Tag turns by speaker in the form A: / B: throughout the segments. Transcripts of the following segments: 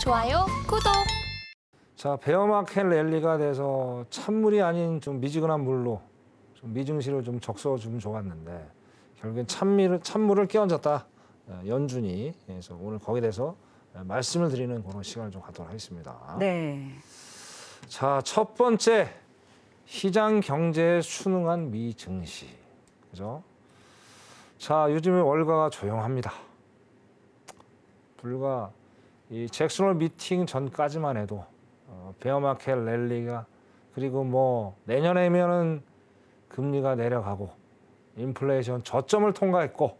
A: 좋아요, 구독.
B: 자, 베어마켓 랠리가 돼서 찬물이 아닌 좀 미지근한 물로 좀 미증시를 좀 적셔주면 좋았는데 결국엔 찬물을 끼얹었다. 연준이. 그래서 오늘 거기에 대해서 말씀을 드리는 그런 시간을 좀 갖도록 하겠습니다.
C: 네.
B: 자, 첫 번째 시장 경제에 순응한 미증시. 그죠? 자, 요즘에 월가가 조용합니다. 불과 이 잭슨홀 미팅 전까지만 해도 베어마켓 랠리가 그리고 뭐 내년에면은 금리가 내려가고 인플레이션 저점을 통과했고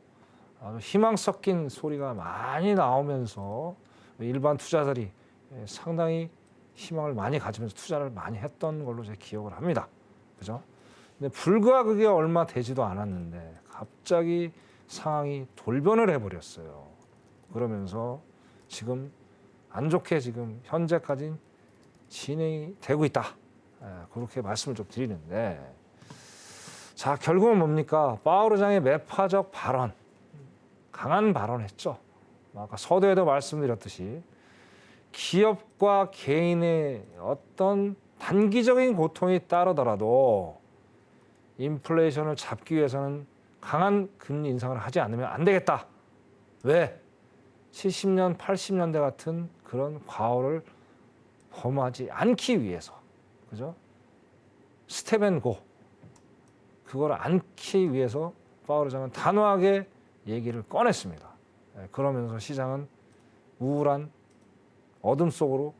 B: 아주 희망 섞인 소리가 많이 나오면서 일반 투자자들이 상당히 희망을 많이 가지면서 투자를 많이 했던 걸로 제 기억을 합니다. 그죠? 근데 불과 그게 얼마 되지도 않았는데 갑자기 상황이 돌변을 해버렸어요. 그러면서 지금 안 좋게 지금 현재까지 진행이 되고 있다. 그렇게 말씀을 좀 드리는데 자, 결국은 뭡니까? 파월 의장의 매파적 발언, 강한 발언했죠. 아까 서두에도 말씀드렸듯이 기업과 개인의 어떤 단기적인 고통이 따르더라도 인플레이션을 잡기 위해서는 강한 금리 인상을 하지 않으면 안 되겠다. 왜? 70년, 80년대 같은 그런 과오를 범하지 않기 위해서. 그죠? 스텝앤고. 그걸 않기 위해서 파월 의장은 단호하게 얘기를 꺼냈습니다. 그러면서 시장은 우울한 어둠 속으로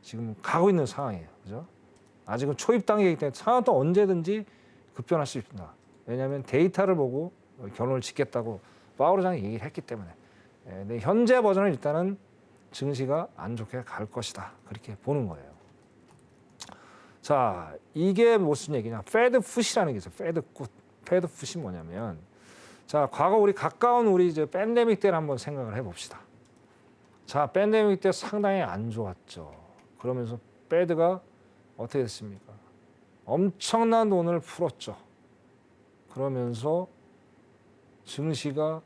B: 지금 가고 있는 상황이에요. 그죠? 아직은 초입 단계이기 때문에 상황은 또 언제든지 급변할 수 있습니다. 왜냐하면 데이터를 보고 결론을 짓겠다고 파월 의장이 얘기를 했기 때문에. 근데 현재 버전은 일단은 증시가 안 좋게 갈 것이다. 그렇게 보는 거예요. 자, 이게 무슨 얘기냐? 패드 풋이라는 게 있어요. 패드 굿. 패드 풋이 뭐냐면 자, 과거 우리 가까운 우리 이제 팬데믹 때를 한번 생각을 해봅시다. 자, 팬데믹 때 상당히 안 좋았죠. 그러면서 패드가 어떻게 됐습니까? 엄청난 돈을 풀었죠. 그러면서 증시가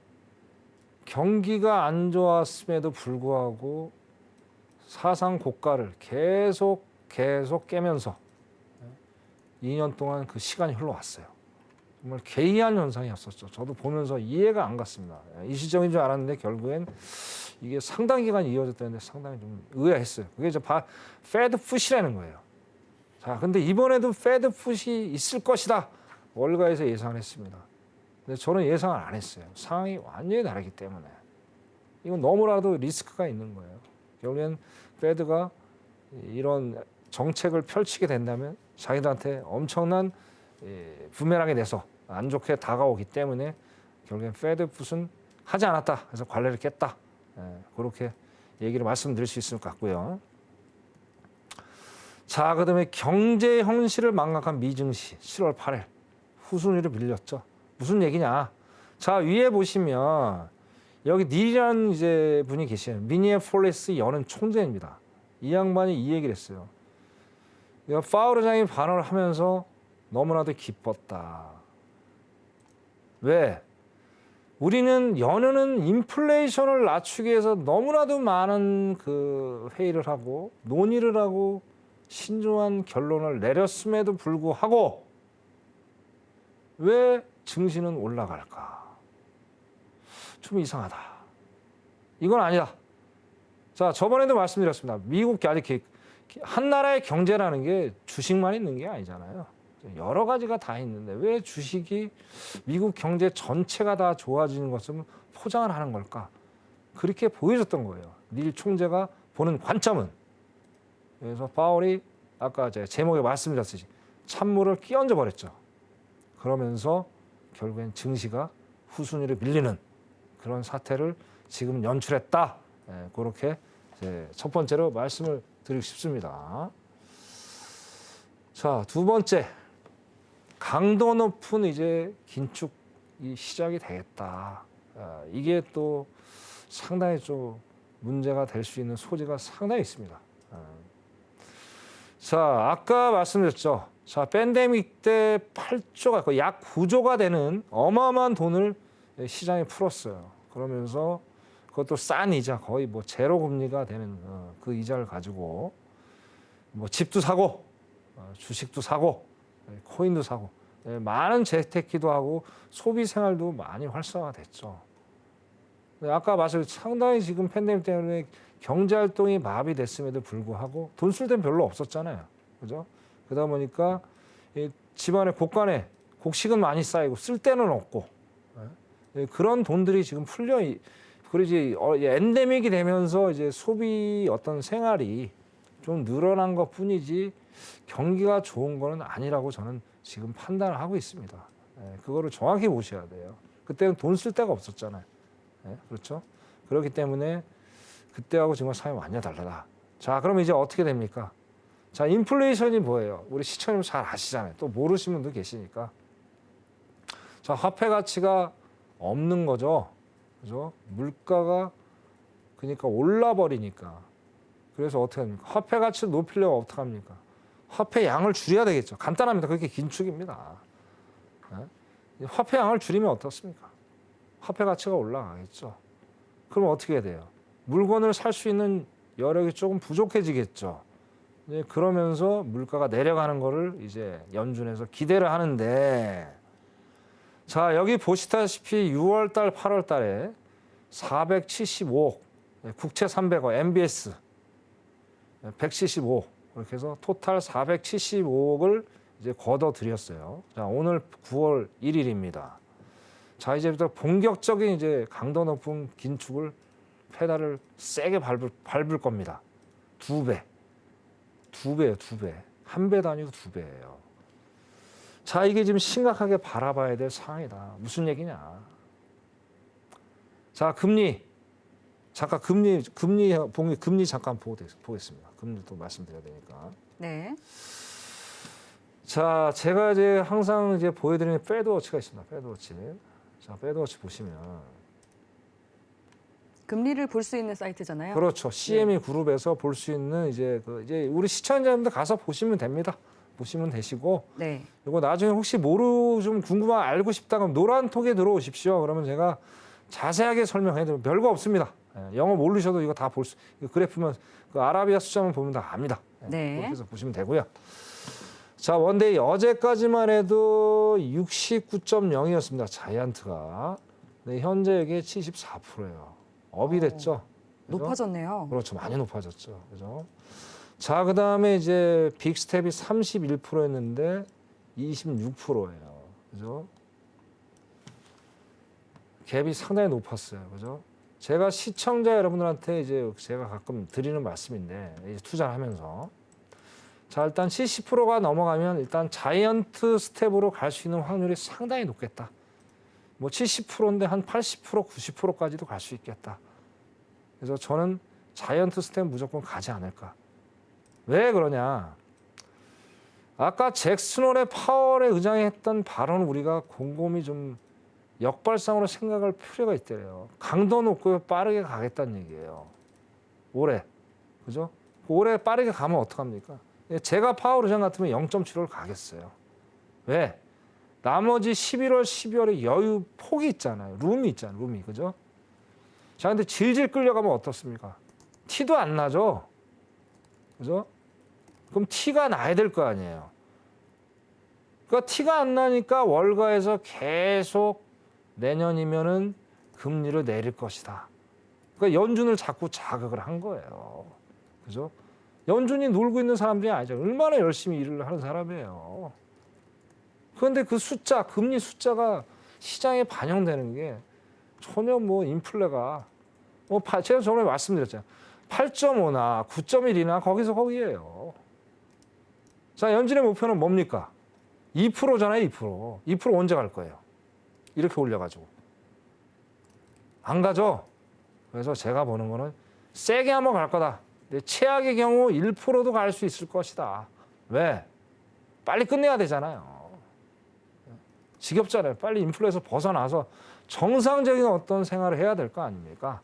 B: 경기가 안 좋았음에도 불구하고 사상 고가를 계속 깨면서 2년 동안 그 시간이 흘러왔어요. 정말 괴이한 현상이었었죠. 저도 보면서 이해가 안 갔습니다. 일시적인 줄 알았는데 결국엔 이게 상당 기간 이어졌다는데 상당히 좀 의아했어요. 그게 이제 패드 풋이라는 거예요. 자, 근데 이번에도 패드 풋이 있을 것이다. 월가에서 예상을 했습니다. 근데 저는 예상을 안 했어요. 상황이 완전히 다르기 때문에. 이건 너무나도 리스크가 있는 거예요. 결국엔 패드가 이런 정책을 펼치게 된다면 자기들한테 엄청난 부메랑이 돼서 안 좋게 다가오기 때문에 결국엔 패드 풋은 하지 않았다. 그래서 관례를 깼다. 그렇게 얘기를 말씀드릴 수 있을 것 같고요. 자, 그다음에 경제 현실을 망각한 미증시 7월 8일 후순위로 밀렸죠. 무슨 얘기냐? 자, 위에 보시면 여기 닐이라는 이제 분이 계시요 미니애폴리스 연은 총재입니다. 이 양반이 이 얘기를 했어요. 파월 의장이 발언을 하면서 너무나도 기뻤다. 왜? 우리는 연은은 인플레이션을 낮추기 위해서 너무나도 많은 그 회의를 하고 논의를 하고 신중한 결론을 내렸음에도 불구하고 왜 증시는 올라갈까? 좀 이상하다. 이건 아니다. 자, 저번에도 말씀드렸습니다. 미국 아직 한 나라의 경제라는 게 주식만 있는 게 아니잖아요. 여러 가지가 다 있는데 왜 주식이 미국 경제 전체가 다 좋아지는 것을 포장을 하는 걸까? 그렇게 보여줬던 거예요. 닐 총재가 보는 관점은. 그래서 파월이 아까 제목에 말씀드렸듯이 찬물을 끼얹어 버렸죠. 그러면서 결국엔 증시가 후순위로 밀리는 그런 사태를 지금 연출했다. 그렇게 첫 번째로 말씀을 드리고 싶습니다. 자, 두 번째. 강도 높은 이제 긴축이 시작이 되겠다. 이게 또 상당히 좀 문제가 될 수 있는 소지가 상당히 있습니다. 자, 아까 말씀드렸죠. 자, 팬데믹 때 8조가, 약 9조가 되는 어마어마한 돈을 시장에 풀었어요. 그러면서 그것도 싼 이자 거의 뭐 제로 금리가 되는 그 이자를 가지고 뭐 집도 사고 주식도 사고 코인도 사고 많은 재테크도 하고 소비 생활도 많이 활성화됐죠. 아까 말씀드린 상당히 지금 팬데믹 때문에 경제 활동이 마비됐음에도 불구하고 돈 쓸 데는 별로 없었잖아요. 그죠? 그러다 보니까 이 집안에 곳간에 곡식은 많이 쌓이고 쓸 데는 없고 그런 돈들이 지금 풀려 그러지 엔데믹이 되면서 이제 소비 어떤 생활이 좀 늘어난 것 뿐이지 경기가 좋은 거는 아니라고 저는 지금 판단을 하고 있습니다. 그거를 정확히 보셔야 돼요. 그때는 돈 쓸 데가 없었잖아요. 그렇죠? 그렇기 때문에 그때하고 지금 상황이 완전히 달라다. 자, 그럼 이제 어떻게 됩니까? 자, 인플레이션이 뭐예요? 우리 시청자님 잘 아시잖아요. 또 모르시는 분도 계시니까. 자, 화폐 가치가 없는 거죠. 그죠? 물가가 그러니까 올라 버리니까. 그래서 어떻게 합니까? 화폐 가치를 높이려면 어떻게 합니까? 화폐 양을 줄여야 되겠죠. 간단합니다. 그게 긴축입니다. 화폐 양을 줄이면 어떻습니까? 화폐 가치가 올라가겠죠. 그럼 어떻게 해야 돼요? 물건을 살 수 있는 여력이 조금 부족해지겠죠. 그러면서 물가가 내려가는 거를 이제 연준에서 기대를 하는데, 자, 여기 보시다시피 6월 달, 8월 달에 475억, 국채 300억, MBS 175억, 이렇게 해서 토탈 475억을 이제 걷어들였어요. 자, 오늘 9월 1일입니다. 자, 이제부터 본격적인 이제 강도 높은 긴축을 페달을 세게 밟을 겁니다. 2배. 2배예요, 2배. 1배도 아니고 2배예요. 자, 이게 지금 심각하게 바라봐야 될 상황이다. 무슨 얘기냐? 자, 금리. 잠깐 금리 잠깐 보겠습니다. 금리도 말씀드려야 되니까.
A: 네.
B: 자, 제가 이제 항상 이제 보여드리는 패드워치가 있습니다. 패드워치. 자, 패드워치 보시면
A: 금리를 볼 수 있는 사이트잖아요.
B: 그렇죠. CME 그룹에서 볼 수 있는 이제 우리 시청자분들 가서 보시면 됩니다. 보시면 되시고.
A: 네.
B: 이거 나중에 혹시 좀 궁금한 알고 싶다 그러면 노란톡에 들어오십시오. 그러면 제가 자세하게 설명해 드리면 별거 없습니다. 영어 모르셔도 이거 다 그래프면 그 아라비아 숫자만 보면 다 압니다.
A: 네.
B: 그렇게 해서 보시면 되고요. 자, 원데이 어제까지만 해도 69.0이었습니다. 자이언트가. 네, 현재 이게 74%예요. 업이 됐죠. 그죠?
A: 높아졌네요.
B: 그렇죠. 많이 높아졌죠. 그죠? 자, 그다음에 이제 빅스텝이 31%였는데 26%예요. 그죠? 갭이 상당히 높았어요. 그죠? 제가 시청자 여러분들한테 이제 제가 가끔 드리는 말씀인데, 이제 투자를 하면서. 자, 일단 70%가 넘어가면 일단 자이언트 스텝으로 갈 수 있는 확률이 상당히 높겠다. 뭐 70%인데 한 80%, 90%까지도 갈 수 있겠다. 그래서 저는 자이언트 스텝 무조건 가지 않을까. 왜 그러냐? 아까 잭슨홀의 파월에 의장했던 발언을 우리가 곰곰이 좀 역발상으로 생각할 필요가 있대요. 강도 높고 빠르게 가겠다는 얘기예요. 올해. 그죠? 올해 빠르게 가면 어떡합니까? 제가 파월 의장 같으면 0.75를 가겠어요. 왜? 나머지 11월, 12월에 여유 폭이 있잖아요. 룸이 있잖아요. 룸이. 그죠? 자, 근데 질질 끌려가면 어떻습니까? 티도 안 나죠? 그죠? 그럼 티가 나야 될 거 아니에요. 그러니까 티가 안 나니까 월가에서 계속 내년이면은 금리를 내릴 것이다. 그러니까 연준을 자꾸 자극을 한 거예요. 그죠? 연준이 놀고 있는 사람들이 아니죠. 얼마나 열심히 일을 하는 사람이에요. 그런데 그 숫자, 금리 숫자가 시장에 반영되는 게 전혀 뭐 인플레가 제가 전에 말씀드렸잖아요. 8.5나 9.1이나 거기에요. 자, 연준의 목표는 뭡니까? 2%잖아요, 2%. 2% 언제 갈 거예요? 이렇게 올려가지고. 안 가죠? 그래서 제가 보는 거는 세게 한번 갈 거다. 근데 최악의 경우 1%도 갈 수 있을 것이다. 왜? 빨리 끝내야 되잖아요. 지겹잖아요. 빨리 인플레에서 벗어나서 정상적인 어떤 생활을 해야 될 거 아닙니까?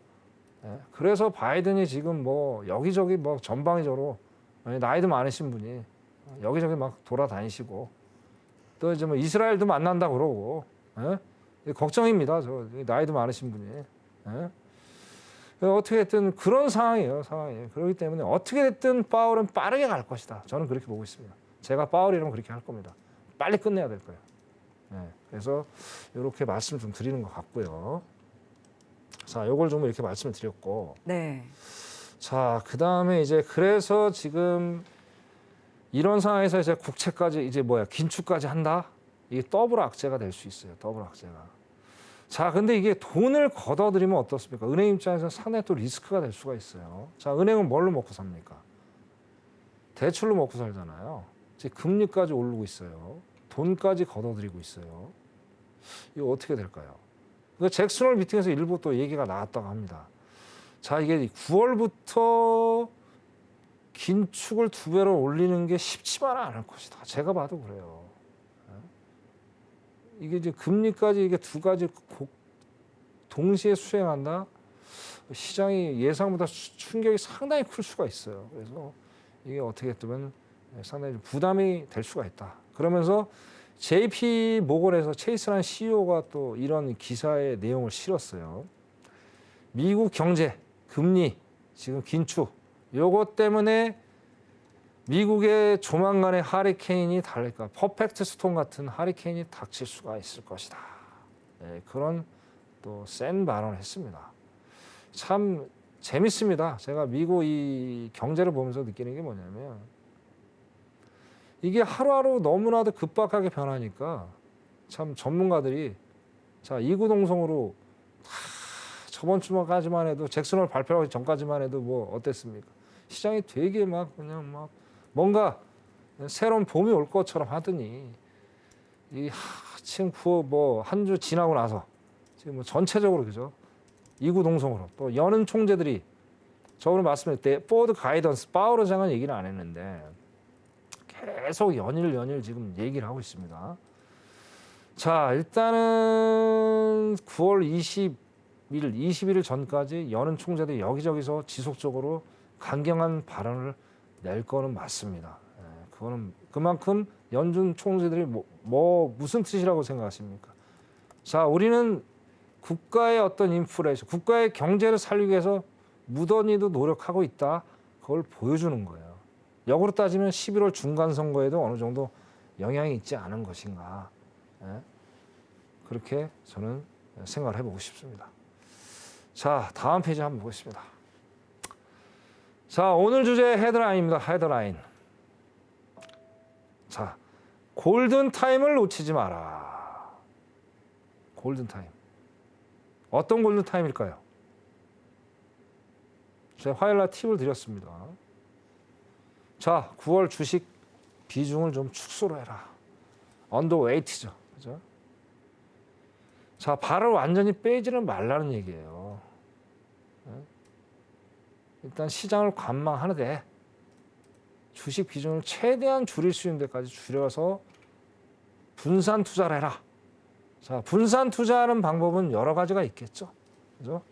B: 그래서 바이든이 지금 뭐 여기저기 뭐 전방위적으로 나이도 많으신 분이 여기저기 막 돌아다니시고 또 이제 뭐 이스라엘도 만난다 그러고 걱정입니다. 저 나이도 많으신 분이. 어떻게 됐든 그런 상황이에요. 그렇기 때문에 어떻게 됐든 파월은 빠르게 갈 것이다. 저는 그렇게 보고 있습니다. 제가 파월이라면 그렇게 할 겁니다. 빨리 끝내야 될 거예요. 네, 그래서 이렇게 말씀을 좀 드리는 것 같고요. 자, 요걸 좀 이렇게 말씀을 드렸고,
A: 네.
B: 자, 그 다음에 이제 그래서 지금 이런 상황에서 이제 국채까지 이제 긴축까지 한다? 이게 더블 악재가 될 수 있어요. 더블 악재가. 자, 근데 이게 돈을 걷어들이면 어떻습니까? 은행 입장에서 상당히 또 리스크가 될 수가 있어요. 자, 은행은 뭘로 먹고 삽니까? 대출로 먹고 살잖아요. 이제 금리까지 오르고 있어요. 돈까지 걷어들이고 있어요. 이거 어떻게 될까요? 잭슨홀 미팅에서 일부 또 얘기가 나왔다고 합니다. 자, 이게 9월부터 긴축을 2배로 올리는 게 쉽지만 않을 것이다. 제가 봐도 그래요. 이게 이제 금리까지 이게 두 가지 동시에 수행한다. 시장이 예상보다 충격이 상당히 클 수가 있어요. 그래서 이게 어떻게 되면 상당히 좀 부담이 될 수가 있다. 그러면서 JP 모건에서 체이스라는 CEO가 또 이런 기사의 내용을 실었어요. 미국 경제, 금리, 지금 긴축, 요것 때문에 미국의 조만간의 하리케인이 달릴까, 퍼펙트 스톰 같은 하리케인이 닥칠 수가 있을 것이다. 네, 그런 또 센 발언을 했습니다. 참 재밌습니다. 제가 미국 이 경제를 보면서 느끼는 게 뭐냐면 이게 하루하루 너무나도 급박하게 변하니까 참 전문가들이 자 이구동성으로 다 저번 주까지만 해도 잭슨홀 발표하기 전까지만 해도 뭐 어땠습니까? 시장이 되게 막 그냥 막 뭔가 새로운 봄이 올 것처럼 하더니 이 지금 뭐 한 주 지나고 나서 지금 뭐 전체적으로 그죠? 이구동성으로 또 여는 총재들이 저 오늘 말씀드릴 때 포워드 가이던스 파월 의장은 얘기를 안 했는데 계속 연일 지금 얘기를 하고 있습니다. 자, 일단은 9월 21일 전까지 여는 총재들이 여기저기서 지속적으로 강경한 발언을 낼 거는 맞습니다. 그거는 그만큼 연준 총재들이 무슨 뜻이라고 생각하십니까? 자, 우리는 국가의 어떤 인플레이션, 국가의 경제를 살리기 위해서 무던히도 노력하고 있다. 그걸 보여주는 거예요. 역으로 따지면 11월 중간 선거에도 어느 정도 영향이 있지 않은 것인가. 그렇게 저는 생각을 해보고 싶습니다. 자, 다음 페이지 한번 보겠습니다. 자, 오늘 주제 헤드라인입니다. 헤드라인. 자, 골든타임을 놓치지 마라. 골든타임. 어떤 골든타임일까요? 제가 화요일 날 팁을 드렸습니다. 자, 9월 주식 비중을 좀 축소를 해라. 언더웨이트죠. 그죠? 자, 발을 완전히 빼지는 말라는 얘기예요. 일단 시장을 관망하는데 주식 비중을 최대한 줄일 수 있는 데까지 줄여서 분산 투자를 해라. 자, 분산 투자하는 방법은 여러 가지가 있겠죠. 그죠?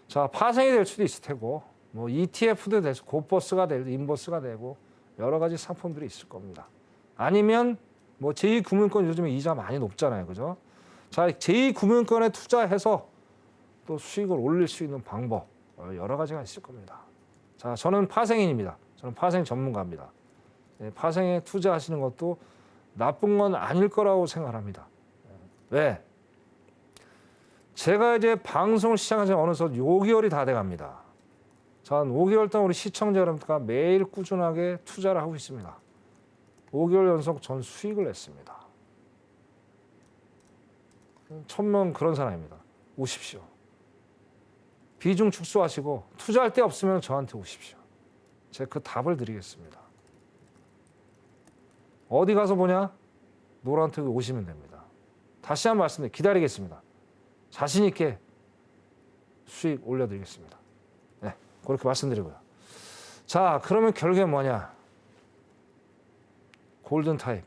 B: 자, 파생이 될 수도 있을 테고, 뭐 ETF도 돼서 고버스가 되고 인버스가 되고 여러 가지 상품들이 있을 겁니다. 아니면 뭐 제2금융권 요즘에 이자 많이 높잖아요. 그죠? 자, 제2금융권에 투자해서 또 수익을 올릴 수 있는 방법 여러 가지가 있을 겁니다. 자, 저는 파생인입니다. 저는 파생 전문가입니다. 파생에 투자하시는 것도 나쁜 건 아닐 거라고 생각합니다. 왜? 제가 이제 방송을 시작한 지 어느덧 5개월이 다 돼갑니다. 전 5개월 동안 우리 시청자 여러분과 매일 꾸준하게 투자를 하고 있습니다. 5개월 연속 전 수익을 냈습니다. 천명 그런 사람입니다. 오십시오. 비중 축소하시고 투자할 데 없으면 저한테 오십시오. 제가 그 답을 드리겠습니다. 어디 가서 보냐? 노란톡에 오시면 됩니다. 다시 한 번 말씀드립니다. 기다리겠습니다. 자신 있게 수익 올려드리겠습니다. 네, 그렇게 말씀드리고요. 자, 그러면 결국에 뭐냐? 골든타임.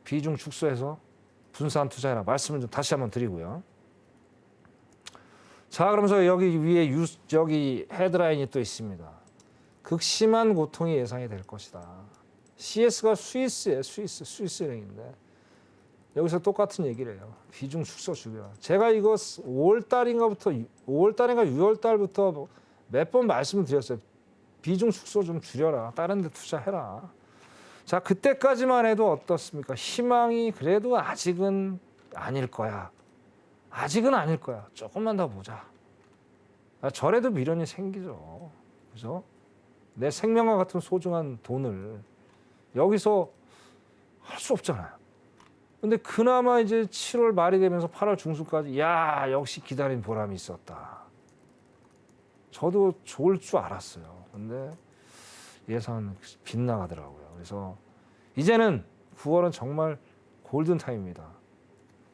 B: 비중 축소해서 분산 투자해라. 말씀을 좀 다시 한번 드리고요. 자, 그러면서 여기 위에 여기 헤드라인이 또 있습니다. 극심한 고통이 예상이 될 것이다. CS가 스위스예요. 스위스은행인데 여기서 똑같은 얘기를 해요. 비중 축소 죽여라. 제가 이거 5월 달인가 6월 달부터 몇 번 말씀을 드렸어요. 비중 축소 좀 줄여라. 다른 데 투자해라. 자, 그때까지만 해도 어떻습니까? 희망이 그래도 아직은 아닐 거야. 아직은 아닐 거야. 조금만 더 보자. 저래도 미련이 생기죠. 그죠? 내 생명과 같은 소중한 돈을 여기서 할 수 없잖아요. 근데 그나마 이제 7월 말이 되면서 8월 중순까지 야, 역시 기다린 보람이 있었다. 저도 좋을 줄 알았어요. 근데 예상은 빗나가더라고요. 그래서 이제는 9월은 정말 골든 타임입니다.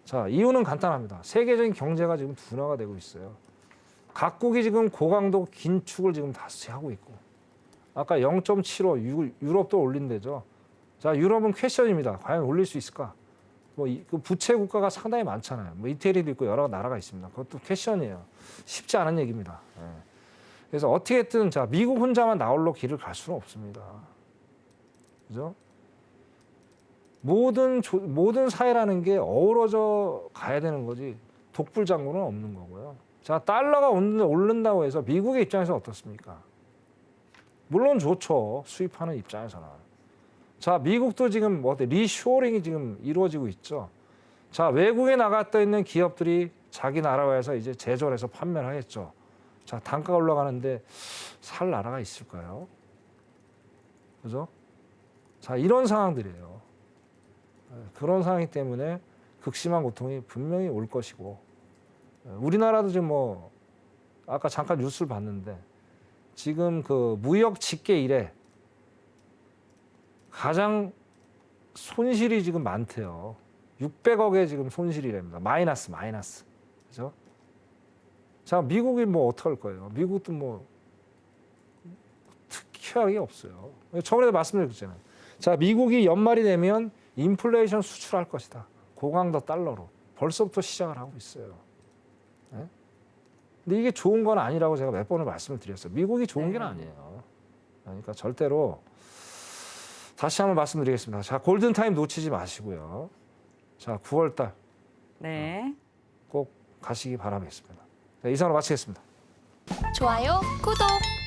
B: 자, 이유는 간단합니다. 세계적인 경제가 지금 둔화가 되고 있어요. 각국이 지금 고강도 긴축을 지금 다시 하고 있고, 아까 0.75 유럽도 올린대죠. 자, 유럽은 퀘션입니다. 과연 올릴 수 있을까? 그 부채 국가가 상당히 많잖아요. 이태리도 있고 여러 나라가 있습니다. 그것도 퀘션이에요. 쉽지 않은 얘기입니다. 예. 그래서 어떻게든 자, 미국 혼자만 나홀로 길을 갈 수는 없습니다. 그죠? 모든 사회라는 게 어우러져 가야 되는 거지 독불장군은 없는 거고요. 자, 달러가 오른다고 해서 미국의 입장에서 어떻습니까? 물론 좋죠. 수입하는 입장에서는. 자, 미국도 지금 리쇼어링이 지금 이루어지고 있죠. 자, 외국에 나갔다 있는 기업들이 자기 나라에서 이제 제조해서 판매를 하겠죠. 자, 단가가 올라가는데 살 나라가 있을까요? 그죠? 자, 이런 상황들이에요. 그런 상황이기 때문에 극심한 고통이 분명히 올 것이고, 우리나라도 지금 아까 잠깐 뉴스를 봤는데 지금 그 무역 직계 이래 가장 손실이 지금 많대요. 600억의 지금 손실이랍니다. 마이너스. 그죠? 자, 미국이 어떡할 거예요? 미국도 특이한 게 없어요. 저번에도 말씀드렸잖아요. 자, 미국이 연말이 되면 인플레이션 수출할 것이다. 고강도 달러로. 벌써부터 시작을 하고 있어요. 네? 근데 이게 좋은 건 아니라고 제가 몇 번을 말씀을 드렸어요. 미국이 좋은 게 아니에요. 그러니까 절대로 다시 한번 말씀드리겠습니다. 자, 골든타임 놓치지 마시고요. 자, 9월 달.
A: 네.
B: 꼭 가시기 바라겠습니다. 네, 이상으로 마치겠습니다.
C: 좋아요, 구독.